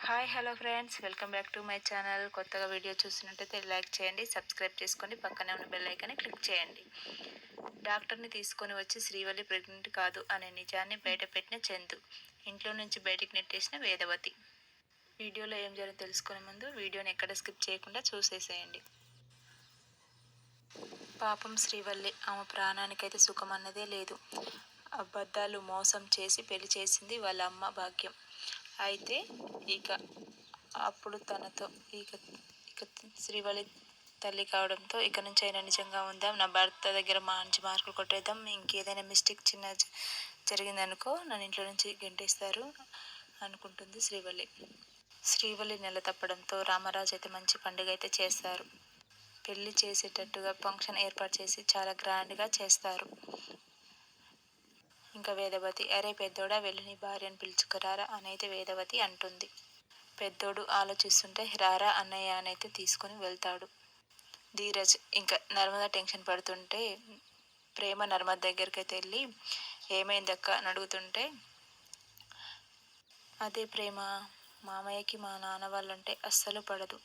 Hi hello friends, welcome back to my channel. కొత్తగా video చూసినట్టయితే like చేయండి, subscribe చేసుకోండి, పక్కనే ఉన్న బెల్ ఐకాన్ని క్లిక్ చేయండి. డాక్టర్ని తీసుకొని వచ్చి శ్రీవల్లి ప్రెగ్నెంట్ కాదు అనే నిజాన్ని బయటపెట్టిన చందు, ఇంట్లో నుంచి బయటికి నెట్టేసిన వేదవతి. వీడియోలో ఏం జరిగిందో తెలుసుకునే ముందు వీడియోని ఎక్కడ స్కిప్ చేయకుండా చూసేసేయండి. పాపం శ్రీవల్లి, ఆమె ప్రాణానికైతే సుఖం అన్నదే లేదు. అబద్ధాలు మోసం చేసి పెళ్లి చేసింది వాళ్ళ అమ్మ భాగ్యం. అయితే ఇక అప్పుడు తనతో ఇక ఇక శ్రీవల్లి తల్లి కావడంతో ఇక నుంచి అయినా నిజంగా ఉందాం, నా భర్త దగ్గర మంచి మార్కులు కొట్టేద్దాం, ఇంకేదైనా మిస్టేక్ చిన్న జరిగిందనుకో నన్ను ఇంట్లో నుంచి గెంటేస్తారు అనుకుంటుంది శ్రీవల్లి. శ్రీవల్లి నెల తప్పడంతో రామరాజు అయితే మంచి పండుగ అయితే చేస్తారు. పెళ్లి చేసేటట్టుగా ఫంక్షన్ ఏర్పాటు చేసి చాలా గ్రాండ్గా చేస్తారు. ఇంకా వేదవతి, అరే పెద్దోడా, వెళ్ళి నీ భార్యను పిలుచుకురారా అనైతే వేదవతి అంటుంది. పెద్దోడు ఆలోచిస్తుంటే రారా అన్నయ్య అనైతే తీసుకుని వెళ్తాడు. ధీరజ్ ఇంకా నర్మద టెన్షన్ పడుతుంటే ప్రేమ నర్మద దగ్గరికి అయితే వెళ్ళి ఏమైందక్క అని అడుగుతుంటే, అదే ప్రేమ, మామయ్యకి మా నాన్న వాళ్ళంటే అస్సలు పడదు.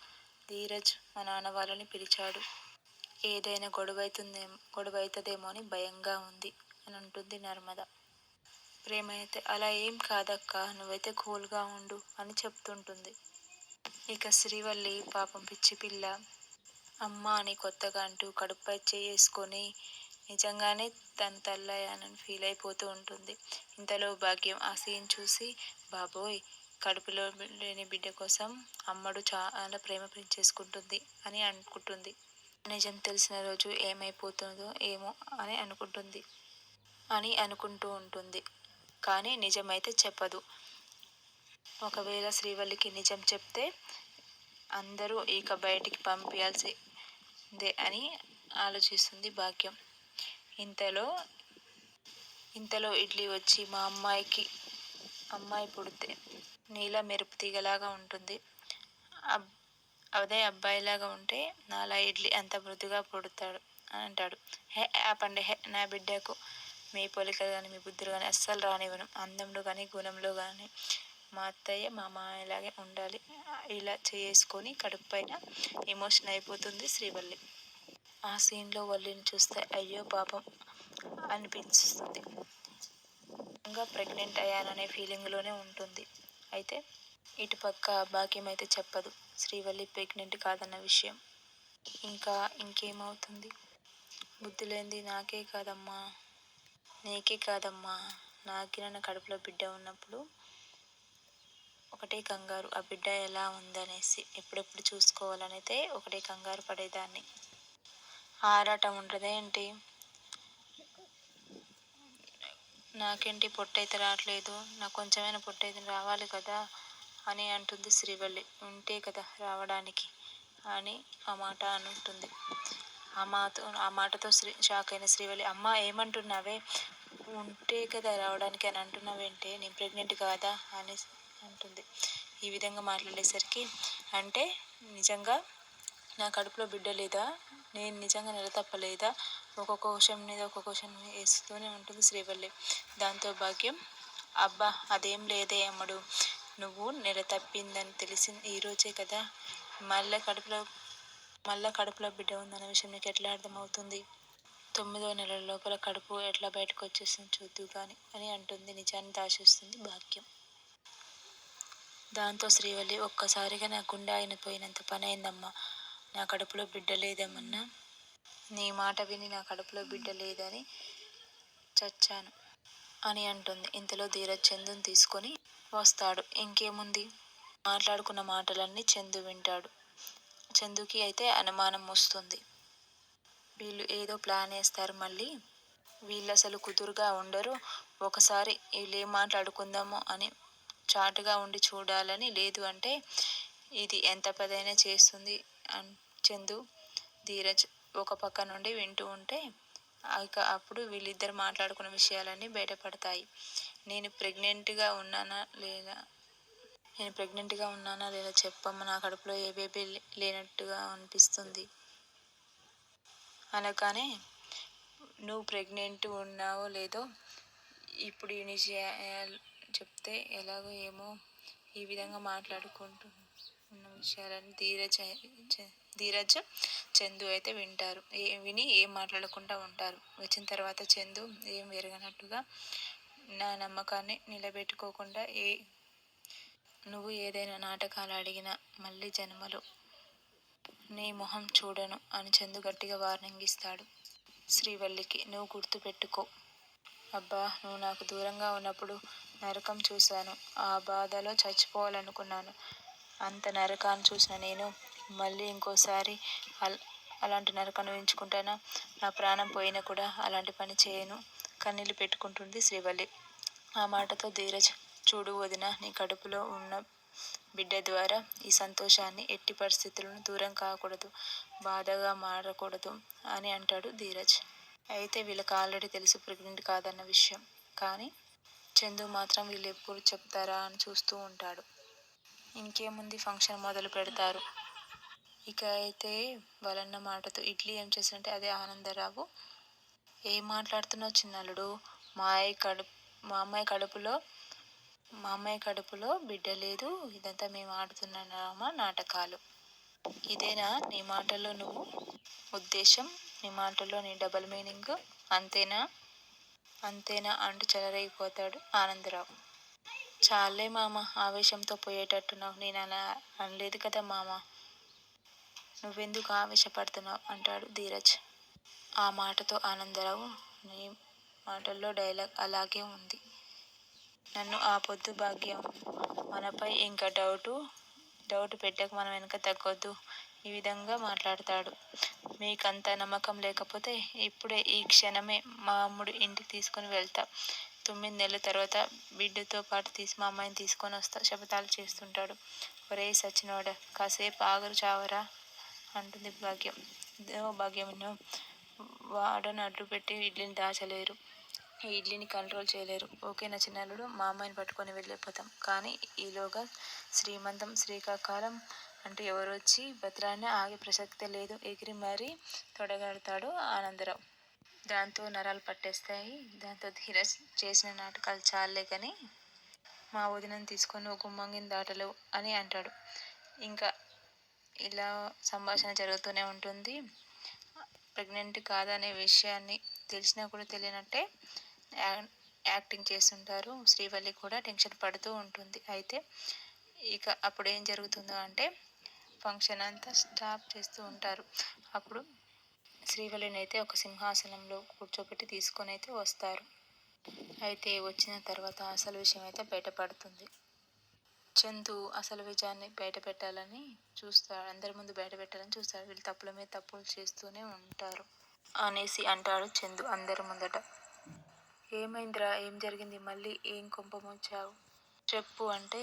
ధీరజ్ మా నాన్న వాళ్ళని పిలిచాడు, ఏదైనా గొడవ అవుతుందేమో అని భయంగా ఉంది అని అంటుంది నర్మద. ప్రేమ అయితే అలా ఏం కాదక్క, నువ్వైతే కూల్గా ఉండు అని చెప్తుంటుంది. ఇక శ్రీవల్లి పాపం పిచ్చి పిల్ల, అమ్మ అని కొత్తగా అంటూ కడుపుపై చేసుకొని నిజంగానే తన తల్లయ్యానని ఫీల్ అయిపోతూ ఉంటుంది. ఇంతలో భాగ్యం ఆ సీన్ చూసి, బాబోయ్, కడుపులో లేని బిడ్డ కోసం అమ్మడు చాలా ప్రేమ పెంచేసుకుంటుంది అని అనుకుంటుంది. నిజం తెలిసిన రోజు ఏమైపోతుందో ఏమో అని అనుకుంటూ ఉంటుంది. కానీ నిజమైతే చెప్పదు. ఒకవేళ శ్రీవల్లికి నిజం చెప్తే అందరూ ఇక బయటికి పంపించాల్సిందే అని ఆలోచిస్తుంది భాగ్యం. ఇంతలో ఇడ్లీ వచ్చి, మా అమ్మాయి పుడితే నీలా మెరుపు తీగలాగా ఉంటుంది, అదే అబ్బాయిలాగా ఉంటే నాలా ఇడ్లీ అంత మృదుగా పుడతాడు అని అంటాడు. హే ఆపండి, హే, నా బిడ్డకు మీ పోలికలు కానీ మీ బుద్ధులు కానీ అస్సలు రానివ్వను. అందంలో కానీ గుణంలో కానీ మా అత్తయ్య మా మామయ్యలాగే ఉండాలి. ఇలా చేసుకొని కడుపు పైన ఎమోషన్ అయిపోతుంది శ్రీవల్లి. ఆ సీన్లో వల్లిని చూస్తే అయ్యో పాపం అనిపిస్తుంది. ఇంకా ప్రెగ్నెంట్ అయ్యాననే ఫీలింగ్లోనే ఉంటుంది. అయితే ఇటుపక్క భాగ్యం అయితే చెప్పదు శ్రీవల్లి ప్రెగ్నెంట్ కాదన్న విషయం. ఇంకేమవుతుంది, బుద్ధి లేనిది నాకే కాదమ్మా, నీకే కాదమ్మా, నాకి నా కడుపులో బిడ్డ ఉన్నప్పుడు ఒకటే కంగారు, ఆ బిడ్డ ఎలా ఉందనేసి ఎప్పుడెప్పుడు చూసుకోవాలనైతే ఒకటే కంగారు పడేదాన్ని. ఆరాటం ఉండదే ఏంటి, నాకేంటి పొట్టయితే రావట్లేదు, నాకు కొంచెమైనా పొట్టయితే రావాలి కదా అని అంటుంది శ్రీవల్లి. ఉంటే కదా రావడానికి అని ఆ మాట అంటుంది. ఆ మాటతో షాక్ అయిన శ్రీవల్లి, అమ్మ ఏమంటున్నావే, ఉంటే కదా రావడానికి అని అంటున్నావేంటే, నేను ప్రెగ్నెంట్ కాదా అని అంటుంది. ఈ విధంగా మాట్లాడేసరికి, అంటే నిజంగా నా కడుపులో బిడ్డ లేదా, నేను నిజంగా నెల తప్పలేదా, ఒక్కొక్క క్వశ్చన్ మీద వేస్తూనే ఉంటుంది శ్రీవల్లి. దాంతో భాగ్యం, అబ్బా అదేం లేదే అమ్మడు, నువ్వు నెల తప్పిందని తెలిసింది ఈరోజే కదా, మళ్ళా కడుపులో బిడ్డ ఉందన్న విషయం నీకు ఎట్లా అర్థమవుతుంది, 9వ నెల లోపల కడుపు ఎట్లా బయటకు వచ్చేస్తుంది చూద్దు కానీ అని అంటుంది. నిజాన్ని దాచేస్తుంది భాగ్యం. దాంతో శ్రీవల్లి, ఒక్కసారిగా నా గుండె అయిపోయినంత పని అయిందమ్మా, నా కడుపులో బిడ్డ లేదేమన్నా, నీ మాట విని నా కడుపులో బిడ్డ లేదని చచ్చాను అని అంటుంది. ఇంతలో ధీరజ్ చందుని తీసుకొని వస్తాడు. ఇంకేముంది, మాట్లాడుకున్న మాటలన్నీ చందు వింటాడు. చందుకి అయితే అనుమానం వస్తుంది, వీళ్ళు ఏదో ప్లాన్ వేస్తారు, మళ్ళీ వీళ్ళు అసలు కుదురుగా ఉండరు, ఒకసారి వీళ్ళు ఏం మాట్లాడుకుందామో అని చాటుగా ఉండి చూడాలని, లేదు అంటే ఇది ఎంత పదైనా చేస్తుంది అని చందు ధీరజ్ ఒక పక్క నుండి వింటూ ఉంటే ఇక అప్పుడు వీళ్ళిద్దరు మాట్లాడుకున్న విషయాలన్నీ బయటపడతాయి. నేను ప్రెగ్నెంట్గా ఉన్నానా లేదా చెప్పమ్మ, నా కడుపులో ఏ బేబీ లేనట్టుగా అనిపిస్తుంది అనగానే, నువ్వు ప్రెగ్నెంట్ ఉన్నావో లేదో ఇప్పుడు ఈ చెప్తే ఎలాగో ఏమో ఈ విధంగా మాట్లాడుకుంటూ ఉన్న విషయాలను ధీరజ్ చందు అయితే వింటారు. విని ఏం మాట్లాడకుండా ఉంటారు. వచ్చిన తర్వాత చందు ఏం ఎరగనట్టుగా, నా నమ్మకాన్ని నిలబెట్టుకోకుండా నువ్వు ఏదైనా నాటకాలు అడిగినా మళ్ళీ జన్మలో నీ మొహం చూడను అని చందు గట్టిగా వార్నింగ్ ఇస్తాడు శ్రీవల్లికి. నువ్వు గుర్తు పెట్టుకో. అబ్బా, నువ్వు నాకు దూరంగా ఉన్నప్పుడు నరకం చూశాను. ఆ బాధలో చచ్చిపోవాలనుకున్నాను. అంత నరకాన్ని చూసిన నేను మళ్ళీ ఇంకోసారి అలాంటి నరకాన్ని ఎంచుకుంటానా? నా ప్రాణం పోయినా కూడా అలాంటి పని చేయను, కన్నీళ్ళు పెట్టుకుంటుంది శ్రీవల్లి. ఆ మాటతో ధీరజ్, చూడు వదిన, నీ కడుపులో ఉన్న బిడ్డ ద్వారా ఈ సంతోషాన్ని ఎట్టి పరిస్థితులను దూరం కాకూడదు, బాధగా మారకూడదు అని అంటాడు ధీరజ్. అయితే వీళ్ళకి ఆల్రెడీ తెలుసు ప్రెగ్నెంట్ కాదన్న విషయం. కానీ చందు మాత్రం వీళ్ళు ఎప్పుడు చెప్తారా అని చూస్తూ ఉంటాడు. ఇంకేముంది, ఫంక్షన్ మొదలు పెడతారు. ఇక అయితే వాళ్ళన్న మాటతో ఇడ్లీ ఏం చేసినట్టే అదే ఆనందరావు, ఏం మాట్లాడుతున్నావు చిన్నల్లుడు? మా అమ్మాయి కడుపులో బిడ్డ లేదు, ఇదంతా మేము ఆడుతున్నామా నాటకాలు? ఇదేనా నీ మాటల్లో నువ్వు ఉద్దేశం? నీ మాటల్లో నీ డబల్ మీనింగ్ అంతేనా? అంతేనా అంటూ చెలరేగిపోతాడు ఆనందరావు. చాలే మామ, ఆవేశంతో పోయేటట్టున్నావు. నేను అలా అనలేదు కదా మామ, నువ్వెందుకు ఆవేశపడుతున్నావు అంటాడు ధీరజ్. ఆ మాటతో ఆనందరావు, నీ మాటల్లో డైలాగ్ అలాగే ఉంది. నన్ను ఆపొద్దు భాగ్యం, మనపై ఇంకా డౌట్ పెట్టక మనం వెనక తగ్గొద్దు. ఈ విధంగా మాట్లాడతాడు. మీకంత నమ్మకం లేకపోతే ఇప్పుడే ఈ క్షణమే మా అమ్ముడు ఇంటికి తీసుకొని వెళ్తా. 9 నెలల తర్వాత బిడ్డతో పాటు మా అమ్మాయిని తీసుకొని వస్తా శపథాలు చేస్తుంటాడు. ఒరే సచ్చినోడా, కాసేపు ఆగరు చావరా అంటుంది భాగ్యం. భాగ్యం, వాడను అడ్డు పెట్టి ఇడ్లీని దాచలేరు, ఈ ఇడ్లీని కంట్రోల్ చేయలేరు. ఓకేనా చిన్నల్లుడు, మా అమ్మాయిని పట్టుకొని వెళ్ళిపోతాం. కానీ ఈలోగా శ్రీమంతం శ్రీకాకాలం అంటూ ఎవరు వచ్చి భద్రాన్ని ఆగే ప్రసక్తే లేదు. ఎగిరి మరీ తొడగడతాడు ఆనందరావు. దాంతో నరాలు పట్టేస్తాయి. దాంతో ధీరజ్, చేసిన నాటకాలు చాలే కానీ మా వదినను తీసుకొని నువ్వు గుమ్మంగిని దాటలేవు అని అంటాడు. ఇంకా ఇలా సంభాషణ జరుగుతూనే ఉంటుంది. ప్రెగ్నెంట్ కాదనే విషయాన్ని తెలిసినా కూడా తెలియనట్టే యాక్టింగ్ చేస్తుంటారు. శ్రీవల్లి కూడా టెన్షన్ పడుతూ ఉంటుంది. అయితే ఇక అప్పుడు ఏం జరుగుతుందో అంటే, ఫంక్షన్ అంతా స్టాప్ చేస్తూ ఉంటారు. అప్పుడు శ్రీవల్లిని అయితే ఒక సింహాసనంలో కూర్చోబెట్టి తీసుకొని అయితే వస్తారు. అయితే వచ్చిన తర్వాత అసలు విషయం అయితే బయటపడుతుంది. చందు అసలు విజయాన్ని బయటపెట్టాలని చూస్తాడు, అందరి ముందు బయటపెట్టాలని చూస్తాడు. వీళ్ళు తప్పుల మీద తప్పులు చేస్తూనే ఉంటారు అనేసి అంటాడు చందు అందరి ముందట. ఏమైందిరా, ఏం జరిగింది, మళ్ళీ ఏం కొంపముంచావు చెప్పు అంటే,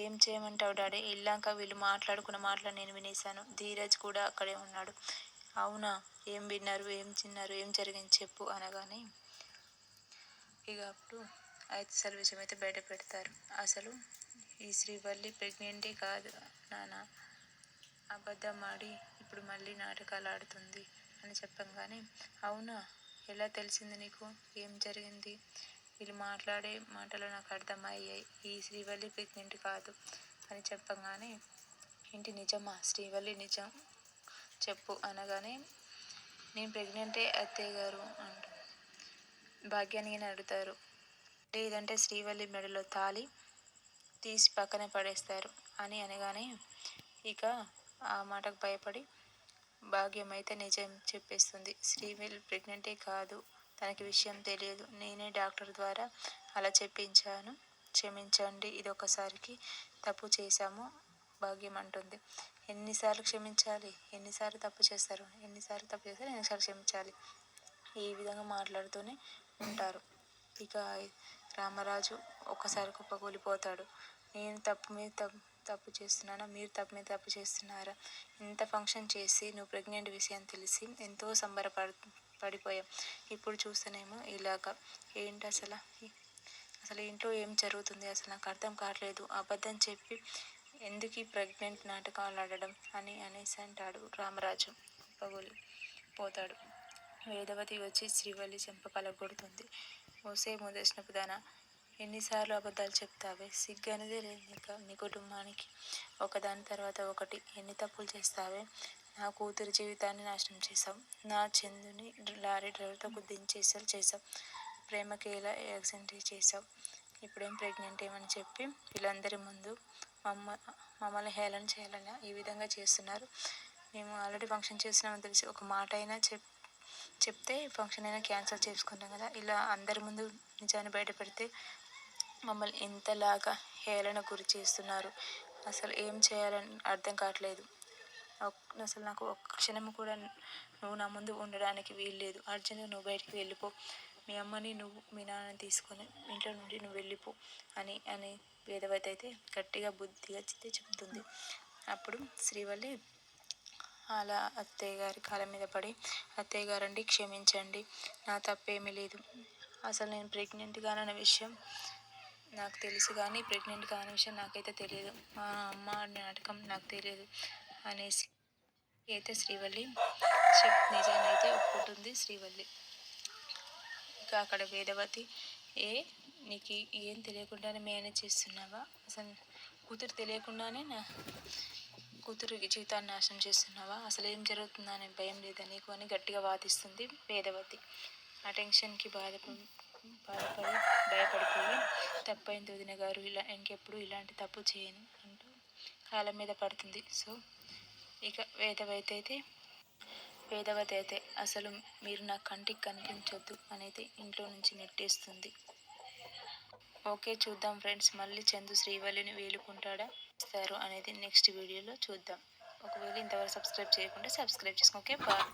ఏం చేయమంటావు డాడీ, ఇల్లాక వీళ్ళు మాట్లాడుకున్న మాటలు నేను వినేశాను. ధీరజ్ కూడా అక్కడే ఉన్నాడు. అవునా, ఏం విన్నారు, ఏం చిన్నారు, ఏం జరిగింది చెప్పు అనగానే ఇక అప్పుడు అసలు విషయం అయితే బయట పెడతారు. అసలు ఈ శ్రీవల్లి ప్రెగ్నెంటే కాదు నాన్న, అబద్ధం ఆడి ఇప్పుడు మళ్ళీ నాటకాలు ఆడుతుంది అని చెప్పంగానే, అవునా, ఎలా తెలిసింది నీకు, ఏం జరిగింది? వీళ్ళు మాట్లాడే మాటలు నాకు అర్థమయ్యాయి. ఈ శ్రీవల్లి ప్రెగ్నెంట్ కాదు అని చెప్పంగానే, ఏంటి నిజమా శ్రీవల్లి, నిజం చెప్పు అనగానే, నేను ప్రెగ్నెంటే అత్తయ్య గారు అంటూ భాగ్యాన్ని అడుగుతారు. లేదంటే శ్రీవల్లి మెడలో తాళి తీసి పక్కన పడేస్తారు అని అనగానే, ఇక ఆ మాటకు భయపడి భాగ్యం అయితే నిజం చెప్పేస్తుంది. శ్రీవల్లి ప్రెగ్నెంటే కాదు, తనకి విషయం తెలియదు, నేనే డాక్టర్ ద్వారా అలా చెప్పించాను, క్షమించండి, ఇదొకసారికి తప్పు చేశాము భాగ్యం అంటుంది. ఎన్నిసార్లు క్షమించాలి, ఎన్నిసార్లు తప్పు చేస్తారు, ఎన్నిసార్లు క్షమించాలి, ఈ విధంగా మాట్లాడుతూనే ఉంటారు. ఇక రామరాజు ఒక్కసారి కుప్పకూలిపోతాడు. నేను తప్పు మీద తప్పు చేస్తున్నానా, మీరు తప్పు మీద తప్పు చేస్తున్నారా? ఇంత ఫంక్షన్ చేసి నువ్వు ప్రెగ్నెంట్ విషయం తెలిసి ఎంతో పడిపోయాం. ఇప్పుడు చూస్తేనేమో ఇలాగా. ఏంటి అసలు ఇంట్లో ఏం జరుగుతుంది, అసలు నాకు అర్థం కావట్లేదు. అబద్ధం చెప్పి ఎందుకు ఈ ప్రెగ్నెంట్ నాటకాలు ఆడడం అనేసి అంటాడు రామరాజు. పగులి పోతాడు. వేదవతి వచ్చి శ్రీవల్లి చెంప పలగొడుతుంది. ఓసే ముదర్శనపు దానా, ఎన్నిసార్లు అబద్ధాలు చెప్తావే? సిగ్గు అనేదే లేదు ఇంకా నీ కుటుంబానికి. ఒకదాని తర్వాత ఒకటి ఎన్ని తప్పులు చేస్తావే? నా కూతురి జీవితాన్ని నాశనం చేశావు. నా చందుని లారీ డ్రైవర్తో చేసావు. ప్రేమకి ఇలా యాక్సిడెంట్ చేసావు. ఇప్పుడేం ప్రెగ్నెంట్ ఏమని చెప్పి వీళ్ళందరి ముందు మమ్మ మమ్మల్ని హేళన చేయాలని ఈ విధంగా చేస్తున్నారు. మేము ఆల్రెడీ ఫంక్షన్ చేస్తున్నామని తెలిసి ఒక మాట అయినా చెప్తే ఫంక్షన్ అయినా క్యాన్సిల్ చేసుకుంటాం కదా. ఇలా అందరి ముందు నిజాన్ని బయట పెడితే మమ్మల్ని ఇంతలాగా హేళన గురి చేస్తున్నారు. అసలు ఏం చేయాలని అర్థం కావట్లేదు. అసలు నాకు ఒక్క క్షణం కూడా నువ్వు నా ముందు ఉండడానికి వీల్లేదు. అర్జెంట్గా నువ్వు బయటికి వెళ్ళిపో. మీ అమ్మని నువ్వు మీ నాన్నని తీసుకొని ఇంట్లో నుండి నువ్వు వెళ్ళిపో అని అని వేదవతి అయితే గట్టిగా బుద్ధిగా చెప్తుంది. అప్పుడు శ్రీవల్లి అలా అత్తయ్య గారి కాళ్ళ మీద పడి, అత్తయ్య గారండి క్షమించండి, నా తప్పేమీ లేదు. అసలు నేను ప్రెగ్నెంట్ కానన్న విషయం నాకు తెలుసు కానీ ప్రెగ్నెంట్ కాని విషయం నాకైతే తెలియదు. మా అమ్మ నాటకం నాకు తెలియదు అనేసి అయితే శ్రీవల్లి నిజాన్ని అయితే ఒప్పుకుంటుంది శ్రీవల్లి. ఇక అక్కడ వేదవతి నీకు ఏం తెలియకుండానే మేనేజ్ చేస్తున్నావా? అసలు కూతురు తెలియకుండానే నా కూతురు జీవితాన్ని నాశనం చేస్తున్నావా? అసలు ఏం జరుగుతుందనే భయం లేదా నీకు అని గట్టిగా వాదిస్తుంది వేదవతి. ఆ టెన్షన్కి బాధపడి భయపడిపోయి తప్పైంది వదిన గారు, ఇలా ఇంకెప్పుడు ఇలాంటి తప్పు చేయను అంటూ కాళ్ళ మీద పడుతుంది. సో ఇక వేదవతి అయితే అసలు మీరు నా కంటికి కనిపించొద్దు అనేది ఇంట్లో నుంచి నెట్టేస్తుంది. ఓకే, చూద్దాం ఫ్రెండ్స్, మళ్ళీ చందు శ్రీవల్లిని వేలుకుంటాడా ఇస్తారు అనేది నెక్స్ట్ వీడియోలో చూద్దాం. ఒకవేళ ఇంతవరకు సబ్స్క్రైబ్ చేయకుండా సబ్స్క్రైబ్ చేసుకో. Okay, bye.